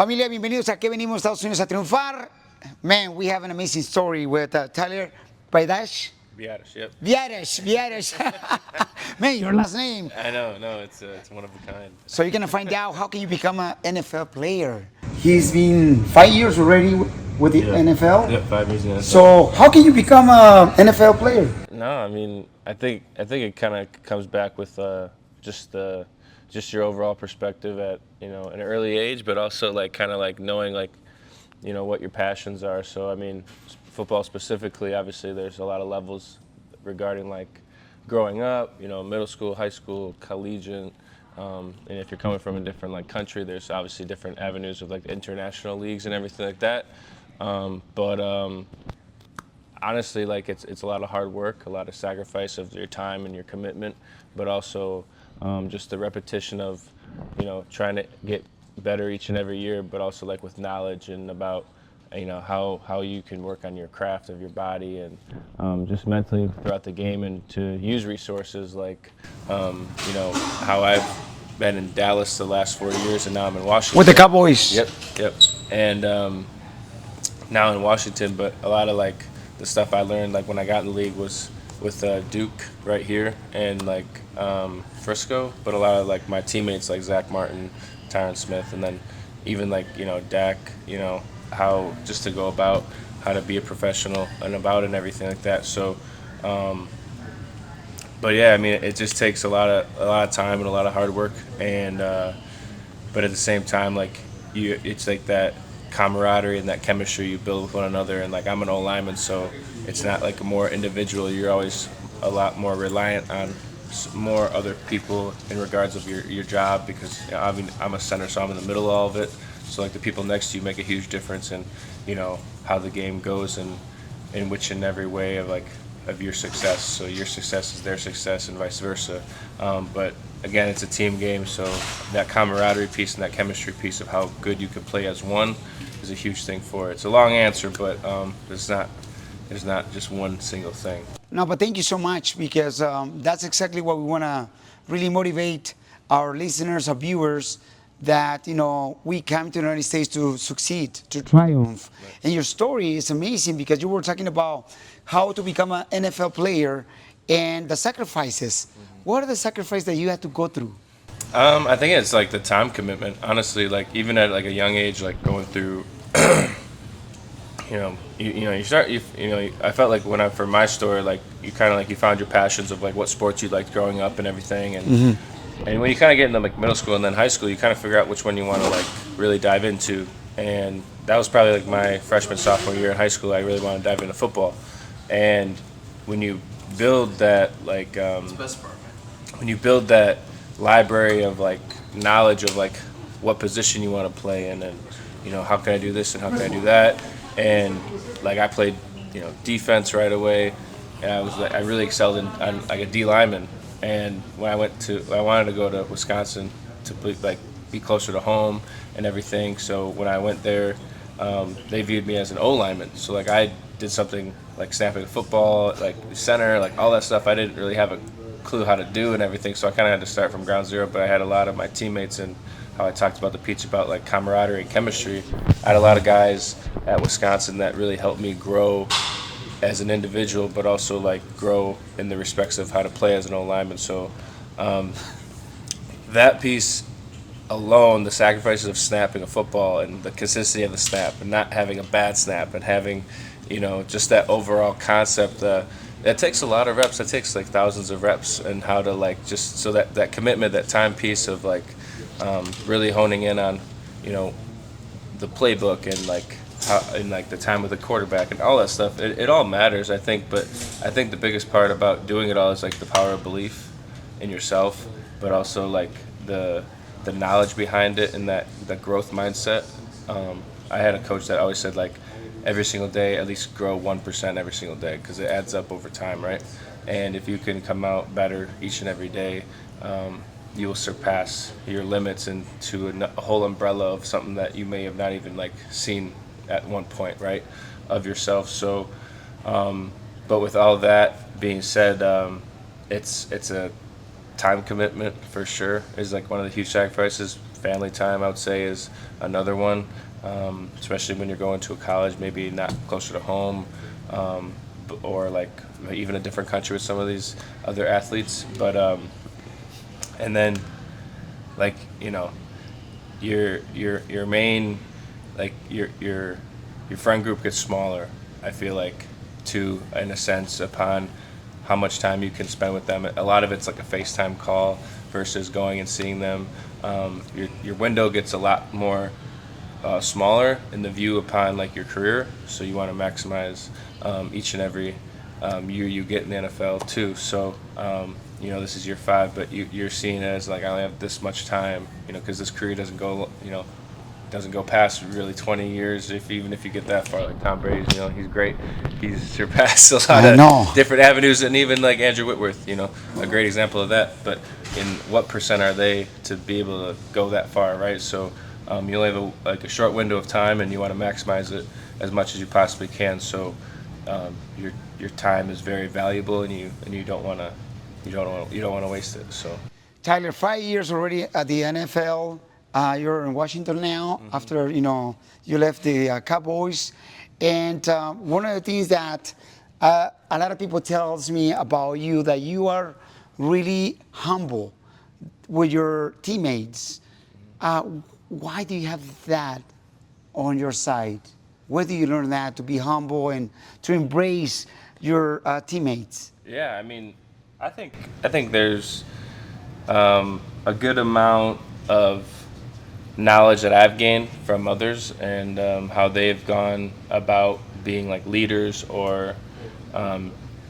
Familia, bienvenidos a Que Venimos Estados Unidos a Triunfar. Man, we have an amazing story with Tyler Biadasz. Biadasz, yep. Biadasz. Man, your last name. I know, no, it's one of a kind. So you're gonna find out how can you become an NFL player. He's been 5 years already with the NFL. Yep, 5 years in NFL. So how can you become an NFL player? No, I mean, I think it kind of comes back with just your overall perspective at an early age, but also like kind of like knowing like what your passions are. So I mean, football specifically, obviously there's a lot of levels regarding like growing up, middle school, high school, collegiate, and if you're coming from a different like country, there's obviously different avenues of like international leagues and everything like that. But honestly, like it's a lot of hard work, a lot of sacrifice of your time and your commitment, but also just the repetition of trying to get better each and every year, but also like with knowledge and about how you can work on your craft of your body and just mentally throughout the game, and to use resources like how I've been in Dallas the last 4 years, and now I'm in Washington With the Cowboys. Yep. And now in Washington, but a lot of like the stuff I learned like when I got in the league was with Duke right here and like Frisco, but a lot of like my teammates like Zach Martin, Tyron Smith, and then even like Dak, how just to go about how to be a professional and everything like that. So but yeah, I mean it just takes a lot of time and a lot of hard work, and but at the same time like it's like that camaraderie and that chemistry you build with one another. And like I'm an O-lineman, so it's not like a more individual. You're always a lot more reliant on more other people in regards of your job, because I mean I'm a center, so I'm in the middle of all of it. So like the people next to you make a huge difference in how the game goes, and in which and every way of your success. So your success is their success and vice versa. But again, it's a team game, so that camaraderie piece and that chemistry piece of how good you can play as one is a huge thing for it. It's a long answer, but there's not just one single thing. No, but thank you so much, because that's exactly what we want to really motivate our listeners, our viewers, that we come to the United States to succeed, to triumph. Right. And your story is amazing, because you were talking about how to become an NFL player and the sacrifices. Mm-hmm. What are the sacrifices that you had to go through? I think it's like the time commitment. Honestly, like even at like a young age, like going through, I felt like for my story, like you kind of like you found your passions of like what sports you liked growing up and everything, and mm-hmm. and when you kind of get into like middle school and then high school, you kind of figure out which one you want to like really dive into. And that was probably like my freshman, sophomore year in high school. I really wanted to dive into football, and when you build that like it's the best part, man. When you build that library of like knowledge of like what position you want to play in, and how can I do this and how can I do that, and like I played defense right away, and I really excelled on like a D lineman. And when I wanted to go to Wisconsin to be closer to home and everything. So when I went there, they viewed me as an O lineman. So like I did something like snapping a football, like center, like all that stuff I didn't really have a clue how to do and everything. So I kind of had to start from ground zero. But I had a lot of my teammates, and how I talked about the piece about like camaraderie and chemistry. I had a lot of guys at Wisconsin that really helped me grow as an individual, but also like grow in the respects of how to play as an O-lineman. So that piece alone, the sacrifices of snapping a football and the consistency of the snap and not having a bad snap and having just that overall concept, that takes a lot of reps. That takes like thousands of reps, and how to like just so that commitment, that time piece of like really honing in on the playbook and like how, and like the time with the quarterback and all that stuff. It all matters, I think. But I think the biggest part about doing it all is like the power of belief in yourself, but also like the knowledge behind it and that the growth mindset. I had a coach that always said like every single day at least grow 1% every single day, because it adds up over time, right? And if you can come out better each and every day, you will surpass your limits into a whole umbrella of something that you may have not even like seen at one point, right, of yourself. So but with all that being said, it's a time commitment for sure is like one of the huge sacrifices family time, I would say, is another one, especially when you're going to a college, maybe not closer to home, or like even a different country with some of these other athletes. But and then, like, you know, your main, like your friend group gets smaller, I feel like, too, in a sense, upon how much time you can spend with them. A lot of it's like a FaceTime call versus going and seeing them. Your window gets a lot more smaller in the view upon like your career, so you want to maximize each and every year you get in the NFL too. So you know, this is year 5, but you're seeing it as like, I only have this much time, you know, because this career doesn't go, you know, doesn't go past really 20 years, even if you get that far. Like Tom Brady, you know, he's great. He's surpassed a lot I know. of different avenues, and even like Andrew Whitworth, you know, a great example of that. But in what percent are they to be able to go that far, right? So you only have a short window of time, and you want to maximize it as much as you possibly can. So your time is very valuable, and you don't want to waste it. So. Tyler, 5 years already at the NFL. You're in Washington now after, you know, you left the Cowboys. And one of the things that a lot of people tells me about you, that you are really humble with your teammates. Why do you have that on your side? Where do you learn that, to be humble and to embrace your teammates? Yeah, I mean, I think there's a good amount of knowledge that I've gained from others, and how they've gone about being like leaders, or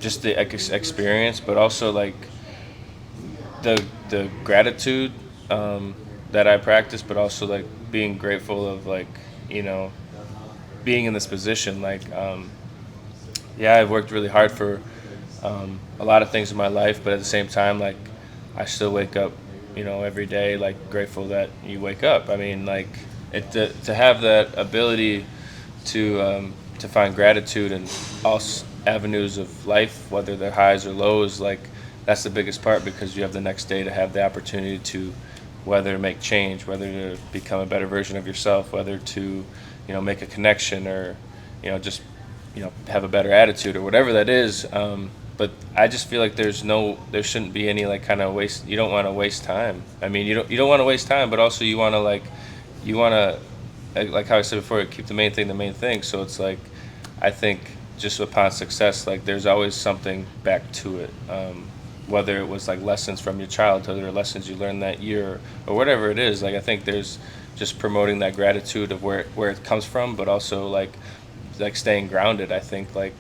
just the experience, but also like the gratitude that I practice, but also like being grateful of, like, you know, being in this position. Like, yeah, I've worked really hard for a lot of things in my life, but at the same time, like, I still wake up, you know, every day, like, grateful that you wake up. I mean, like, to have that ability to find gratitude in all avenues of life, whether they're highs or lows, like, that's the biggest part, because you have the next day to have the opportunity to, whether to make change, whether to become a better version of yourself, whether to, you know, make a connection, or, you know, just, you know, have a better attitude, or whatever that is. But I just feel like there shouldn't be any, like, kind of waste. You don't want to waste time. I mean, you don't want to waste time, but also you want to, like how I said before, keep the main thing the main thing. So it's like, I think just upon success, like, there's always something back to it. Whether it was like lessons from your childhood, or lessons you learned that year, or whatever it is. Like, I think there's just promoting that gratitude of where it comes from, but also like staying grounded. I think, like,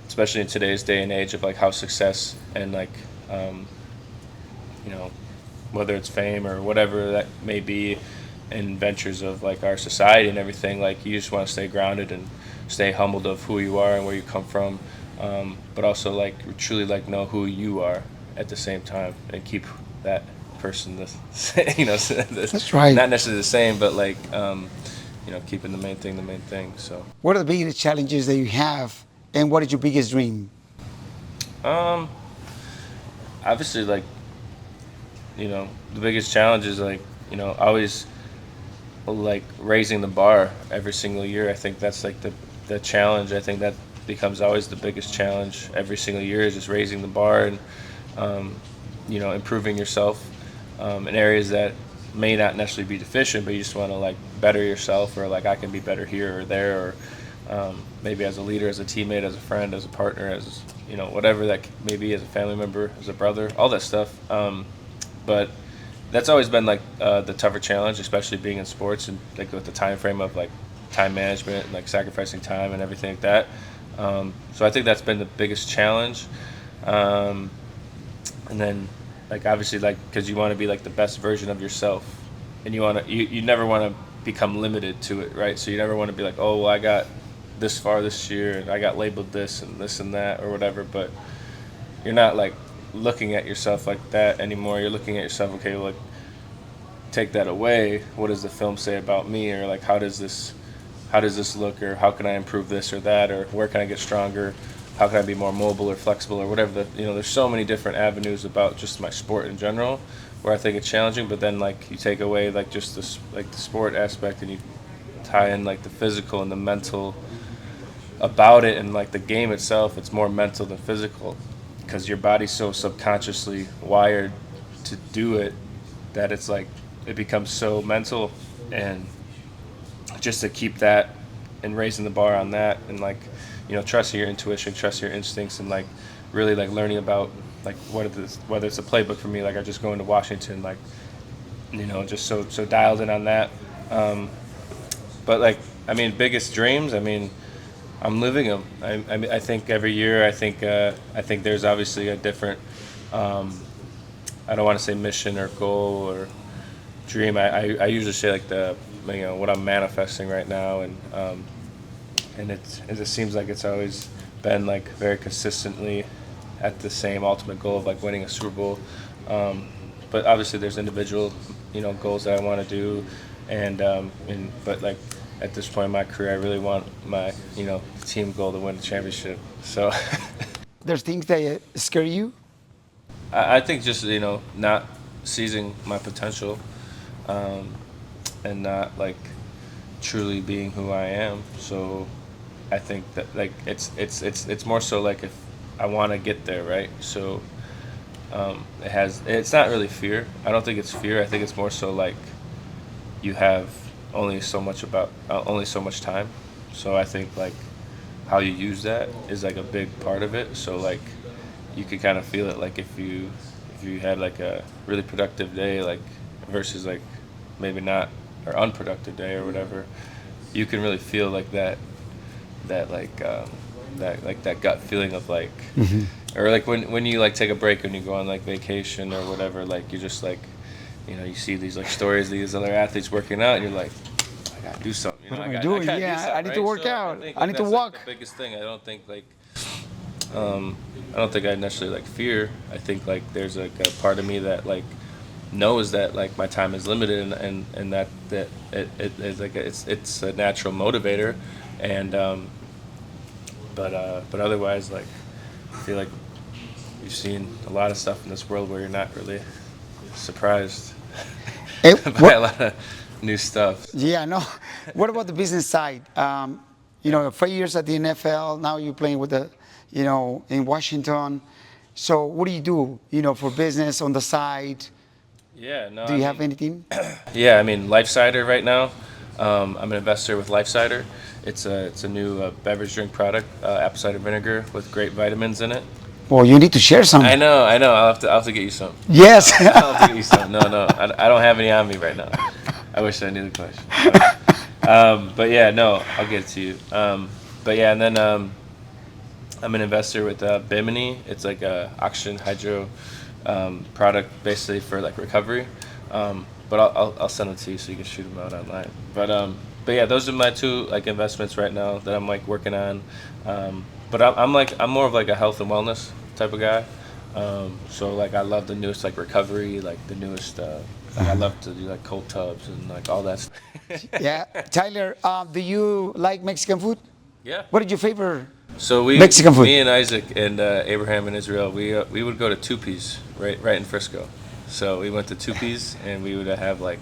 especially in today's day and age of, like, how success and, like, you know, whether it's fame or whatever that may be in ventures of, like, our society and everything, like, you just want to stay grounded and stay humbled of who you are and where you come from, but also, like, truly, like, know who you are at the same time, and keep that person you know, That's right. not necessarily the same, but, like, you know, keeping the main thing. So What are the biggest challenges that you have, and what is your biggest dream? obviously, like, you know, the biggest challenge is, like, you know, always, like, raising the bar every single year. I think that's, like, the challenge. I think that becomes always the biggest challenge every single year, is just raising the bar, and you know, improving yourself in areas that may not necessarily be deficient, but you just want to, like, better yourself, or, like, I can be better here or there, or maybe as a leader, as a teammate, as a friend, as a partner, as, you know, whatever that may be, as a family member, as a brother, all that stuff. But that's always been, like, the tougher challenge, especially being in sports, and, like, with the time frame of, like, time management and, like, sacrificing time and everything like that. So I think that's been the biggest challenge. And then, like, obviously, like, because you want to be, like, the best version of yourself, and you never want to become limited to it, right? So you never want to be like, oh, well, I got this far this year, and I got labeled this and that, or whatever. But you're not, like, looking at yourself like that anymore. You're looking at yourself, okay, well, like, take that away. What does the film say about me? Or, like, how does this look? Or how can I improve this or that? Or where can I get stronger? How can I be more mobile or flexible, or whatever? You know, there's so many different avenues about just my sport in general. where I think it's challenging. But then like you take away like just this like the sport aspect and you tie in like the physical and the mental about it, and like the game itself, it's more mental than physical because your body's so subconsciously wired to do it that it's like it becomes so mental, and just to keep that and raising the bar on that, and like trusting your intuition, trusting your instincts, and like really like learning about like whether it's a playbook for me, like I just going to Washington, like just so dialed in on that. But like I mean, biggest dreams, I mean, I'm living them. I think every year I think there's obviously a different I don't want to say mission or goal or dream. I usually say like what I'm manifesting right now, and it just seems like it's always been like very consistently at the same ultimate goal of like winning a Super Bowl. But obviously there's individual goals that I want to do, but like at this point in my career I really want my team goal to win the championship. So There's things that scare you. I think just not seizing my potential, and not like truly being who I am. So I think that like it's more so like if I want to get there, right? So it's not really fear. I don't think it's fear. I think it's more so like you have only so much time. So I think like how you use that is like a big part of it. So like you could kind of feel it like if you had like a really productive day, like versus like maybe not or unproductive day or whatever, you can really feel like that gut feeling of like, or like when you like take a break and you go on like vacation or whatever, like you just like you see these like stories of these other athletes working out and you're like, I gotta do something. What am I doing? gotta do Yeah, something, I need to right? work So out. think I need to that's, walk. like, the biggest thing. I don't think I necessarily like fear. I think like there's like a part of me that like knows that like my time is limited, and that it is like it's a natural motivator, and but otherwise like I feel like you've seen a lot of stuff in this world where you're not really surprised by a lot of new stuff. Yeah, no. What about the business side? 5 years at the NFL. Now you're playing with the, in Washington. So what do you do, for business on the side? Yeah, no. Do you have anything? Yeah, I mean, LifeSider right now. I'm an investor with LifeSider. It's a new beverage drink product, apple cider vinegar with great vitamins in it. Well, you need to share some. I know. I'll have to get you some. Yes. I'll have to get you some. No, I don't have any on me right now. I wish I knew the question. But yeah, no, I'll get it to you. But yeah, and then I'm an investor with Bimini. It's like a oxygen hydro product, basically for like recovery. But I'll send it to you so you can shoot them out online. But yeah, those are my two like investments right now that I'm like working on. But I'm more of like a health and wellness type of guy. So like I love the newest like recovery, like the newest. Like I love to do like cold tubs and like all that stuff. Yeah, Tyler, do you like Mexican food? Yeah. What did your favorite So Mexican food? me and Isaac and Abraham and Israel, we would go to Tupi's right in Frisco. So we went to Tupi's and we would have like.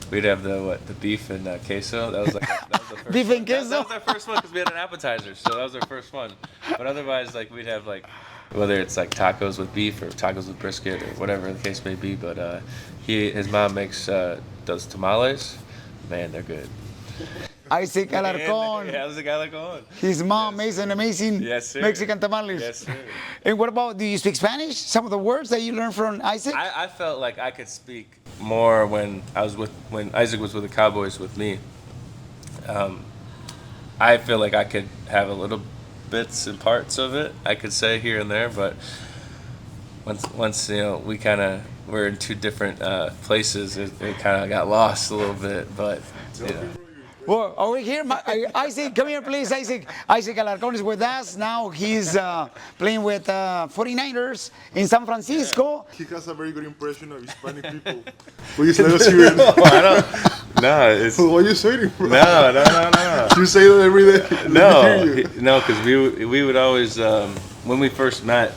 We'd have the beef and queso. That was the first Beef one. and queso? That was our first one because we had an appetizer, so that was our first one. But otherwise, like we'd have like whether it's like tacos with beef or tacos with brisket or whatever the case may be. But his mom does tamales. Man, they're good. Isaac Alarcón. Yeah, Isaac Alarcón. His mom makes an amazing Yes, sir. Mexican tamales. Yes, sir. And what about, do you speak Spanish? Some of the words that you learned from Isaac? I felt like I could speak more when Isaac was with the Cowboys with me. I feel like I could have a little bits and parts of it. I could say here and there, but once we kind of were in two different places, it kind of got lost a little bit. But Well, over here, Isaac, come here, please, Isaac. Isaac Alarcón is with us. Now he's playing with 49ers in San Francisco. He has a very good impression of Hispanic people. Please let us hear it. No, it's What are you saying? no. You say that every day. Let me hear you. No, because we would always when we first met,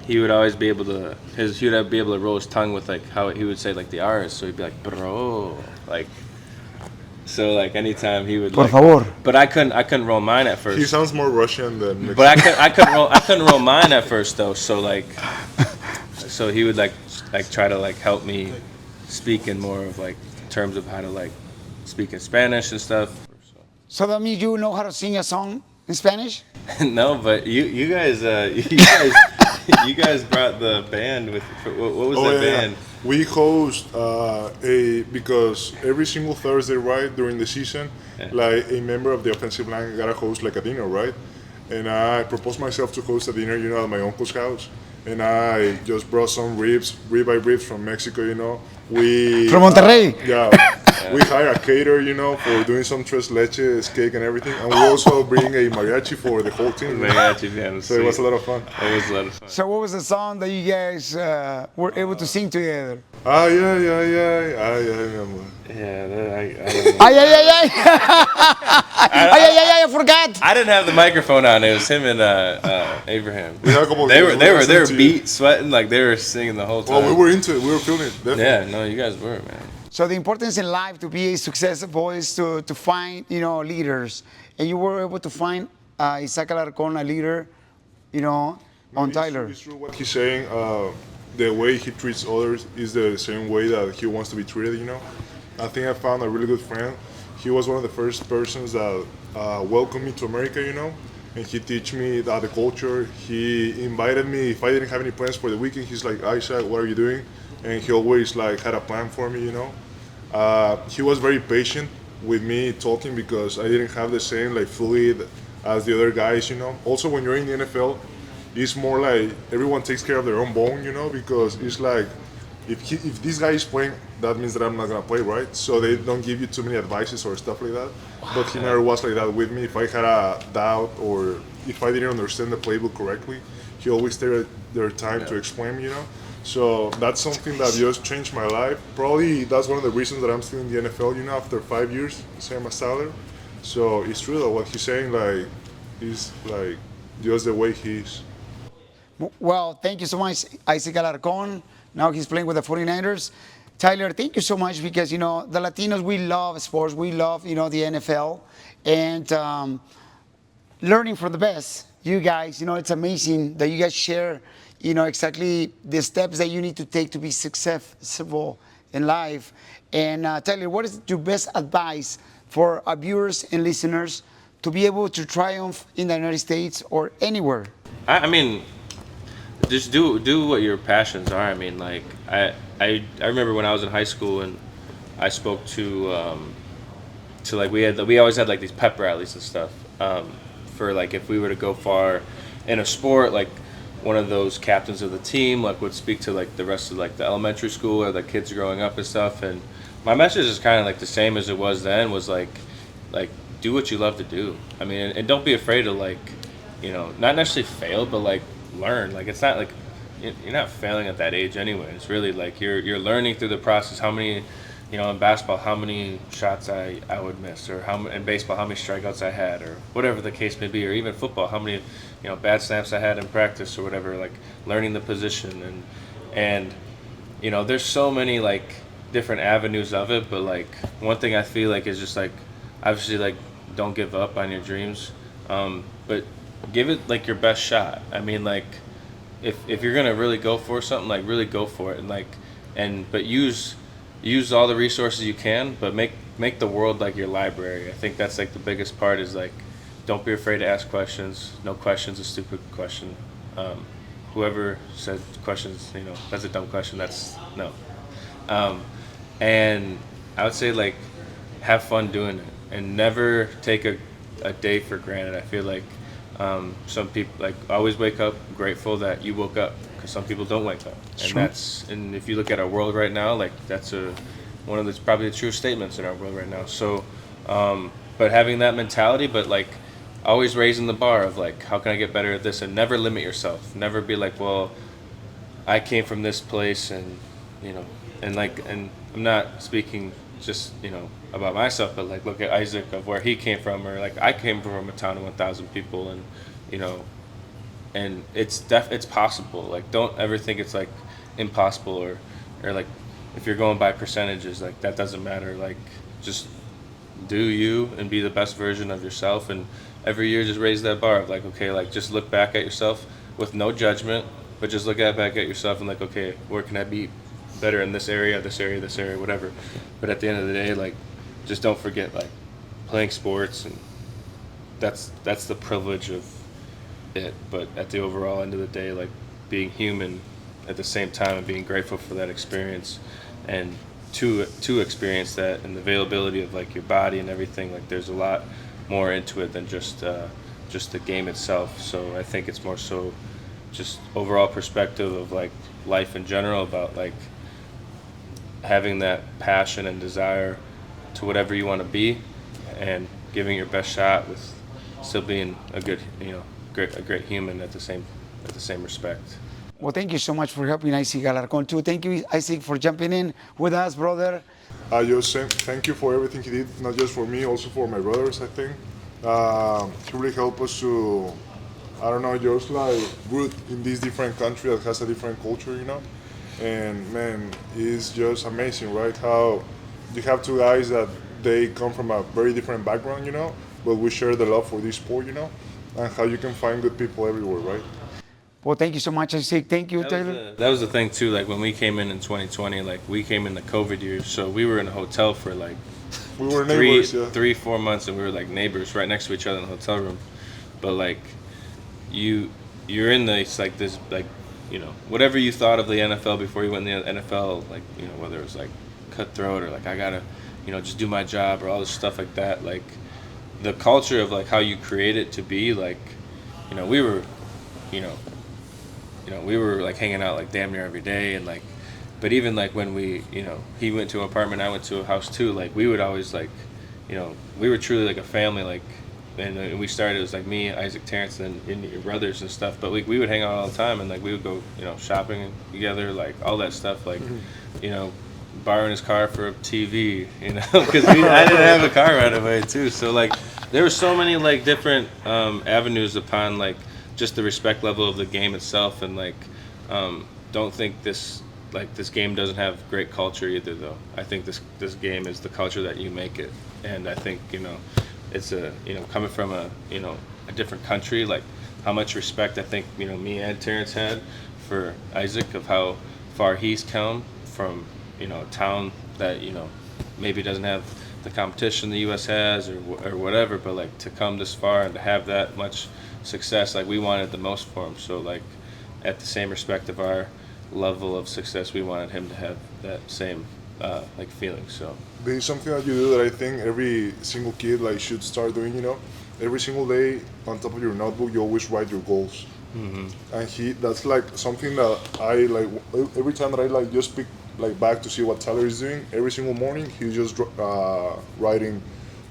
he would always be able to he would be able to roll his tongue with like how he would say like the R's. So he'd be like bro, like. So like anytime he would Por like, favor. but I couldn't roll mine at first. He sounds more Russian than Mexican. But I couldn't roll mine at first though. So like, so he would like try to like help me speak in more of like terms of how to like speak in Spanish and stuff. So that means you know how to sing a song in Spanish? No, but you guys you guys brought the band with what was that band? We host because every single Thursday, right, during the season, like a member of the offensive line gotta host like a dinner, right? And I proposed myself to host a dinner, at my uncle's house. And I just brought some ribeye ribs from Mexico, We From Monterrey? We hire a caterer, for doing some tres leches, cake and everything. And we also bring a mariachi for the whole team. Mariachi band. So it was a lot of fun. It was a lot of fun. So what was the song that you guys were able to sing together? I remember. Yeah, I don't know. Ay, ay, ay, ay. Ay, ay, ay, ay, I forgot. I didn't have the microphone on. It was him and Abraham. We had a couple of They guys were listening to you. beat sweating like they were singing the whole time. Well, we were into it. We were feeling it. Definitely. Yeah, no, you guys were, man. So the importance in life to be a successful is to find, leaders. And you were able to find Isaac Alarcón, a leader, on Tyler. It's true what he's saying. The way he treats others is the same way that he wants to be treated, I think I found a really good friend. He was one of the first persons that welcomed me to America, and he teach me the culture. He invited me, if I didn't have any plans for the weekend, he's like, Isaac, what are you doing? And he always had a plan for me, He was very patient with me talking because I didn't have the same fluid as the other guys, Also, when you're in the NFL, it's more like everyone takes care of their own bone, because it's like if this guy is playing, that means that I'm not gonna play, right? So they don't give you too many advices or stuff like that. Wow. But he never was like that with me. If I had a doubt or if I didn't understand the playbook correctly, he always took their time to explain, So that's something that just changed my life. Probably that's one of the reasons that I'm still in the NFL, after 5 years, same as Tyler. So it's true that what he's saying, is just the way he is. Well, thank you so much, Isaac Alarcón. Now he's playing with the 49ers. Tyler, thank you so much because, the Latinos, we love sports. We love, the NFL. And learning from the best. You guys, it's amazing that you guys share, exactly the steps that you need to take to be successful in life. And Tyler, what is your best advice for our viewers and listeners to be able to triumph in the United States or anywhere? I mean, just do what your passions are. I mean, I remember when I was in high school and I spoke to we always had these pep rallies and stuff for if we were to go far in a sport, one of those captains of the team would speak to the rest of the elementary school or the kids growing up and stuff. And my message is kind of the same as it was then, was do what you love to do. I mean, and don't be afraid to not necessarily fail, but learn. It's not you're not failing at that age anyway. It's really you're learning through the process. How many, in basketball, how many shots I would miss, or in baseball, how many strikeouts I had, or whatever the case may be, or even football, how many bad snaps I had in practice or whatever. Learning the position and there's so many different avenues of it. But one thing I feel is just obviously don't give up on your dreams, but give it your best shot. I mean, if you're gonna really go for something, really go for it, but use all the resources you can, but make the world your library. I think that's the biggest part is don't be afraid to ask questions. No question's a stupid question. Whoever said questions, that's a dumb question. That's no. And I would say have fun doing it and never take a day for granted. I feel some people always wake up grateful that you woke up, because some people don't wake up, and if you look at our world right now, that's one of the probably the true statements in our world right now. So, but having that mentality, but always raising the bar of how can I get better at this, and never limit yourself. Never be well, I came from this place, and and I'm not speaking just about myself, but look at Isaac of where he came from, or I came from a town of 1,000 people, and and it's possible. Like, don't ever think it's like impossible or like if you're going by percentages, like that doesn't matter. Like, just do you and be the best version of yourself, and every year just raise that bar of like, okay, like just look back at yourself with no judgment, but just look back at yourself and like, okay, where can I be better in this area, whatever. But at the end of the day, like, just don't forget, like, playing sports, and that's the privilege of it. But at the overall end of the day, like, being human at the same time and being grateful for that experience, and to experience that, and the availability of like your body and everything, like there's a lot more into it than just the game itself. So I think it's more so just overall perspective of like life in general, about like having that passion and desire to whatever you want to be, and giving your best shot with still being a good, a great human at the same respect. Well, thank you so much for helping Isaac Alarcon too. Thank you, Isaac, for jumping in with us, brother. Thank you for everything he did, not just for me, also for my brothers, I think. He really helped us to, I don't know, just like root in this different country that has a different culture, And man, it's just amazing, right? How you have two guys that they come from a very different background, but we share the love for this sport, and how you can find good people everywhere, right? Well, thank you so much, Isaac. Thank you, Tyler. That was the thing too. Like when we came in 2020, like we came in the COVID year, so we were in a hotel for like we were neighbors, 3-4 months, and we were like neighbors right next to each other in the hotel room. But like you're in this like this like whatever you thought of the NFL before you went in the NFL, like whether it was like cutthroat or like I gotta just do my job or all this stuff like that. Like the culture of like how you create it to be like we were we were like hanging out like damn near every day, and like, but even like when we, he went to an apartment, I went to a house too, like we would always like, we were truly like a family, like, and we started, it was like me, Isaac, Terrence, and your brothers and stuff, but we would hang out all the time, and like we would go, shopping together, like all that stuff, like, borrowing his car for a TV, because I didn't have a car right away too, so like there were so many like different avenues upon like just the respect level of the game itself, and like don't think this game doesn't have great culture either, though. I think this game is the culture that you make it, and I think it's a coming from a different country, like how much respect I think me and Terrence had for Isaac, of how far he's come from a town that maybe doesn't have the competition the U.S. has or whatever, but like to come this far and to have that much success, like we wanted the most for him. So like at the same respect of our level of success, we wanted him to have that same like feeling. So there is something that you do that I think every single kid like should start doing. Every single day on top of your notebook, you always write your goals. And that's like something that I like every time that I like just pick like back to see what Tyler is doing. Every single morning he's just writing,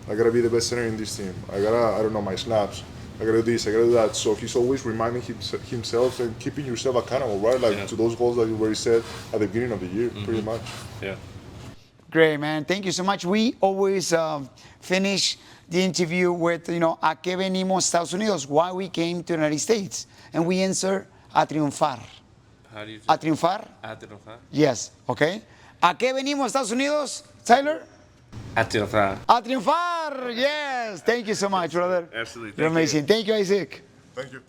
I gotta be the best center in this team, I don't know, my snaps, I gotta do this, I gotta do that. So he's always reminding himself and keeping yourself accountable, right? Like to those goals that you already said at the beginning of the year, pretty much. Yeah. Great, man. Thank you so much. We always finish the interview with, ¿a qué venimos Estados Unidos? Why we came to the United States? And we answer, a triunfar. How do you ¿A triunfar? A triunfar. Yes, okay. ¿A qué venimos Estados Unidos, Tyler? A triunfar. A triunfar, yes. Thank you so much, brother. Absolutely. You're amazing. Thank you, Isaac. Thank you.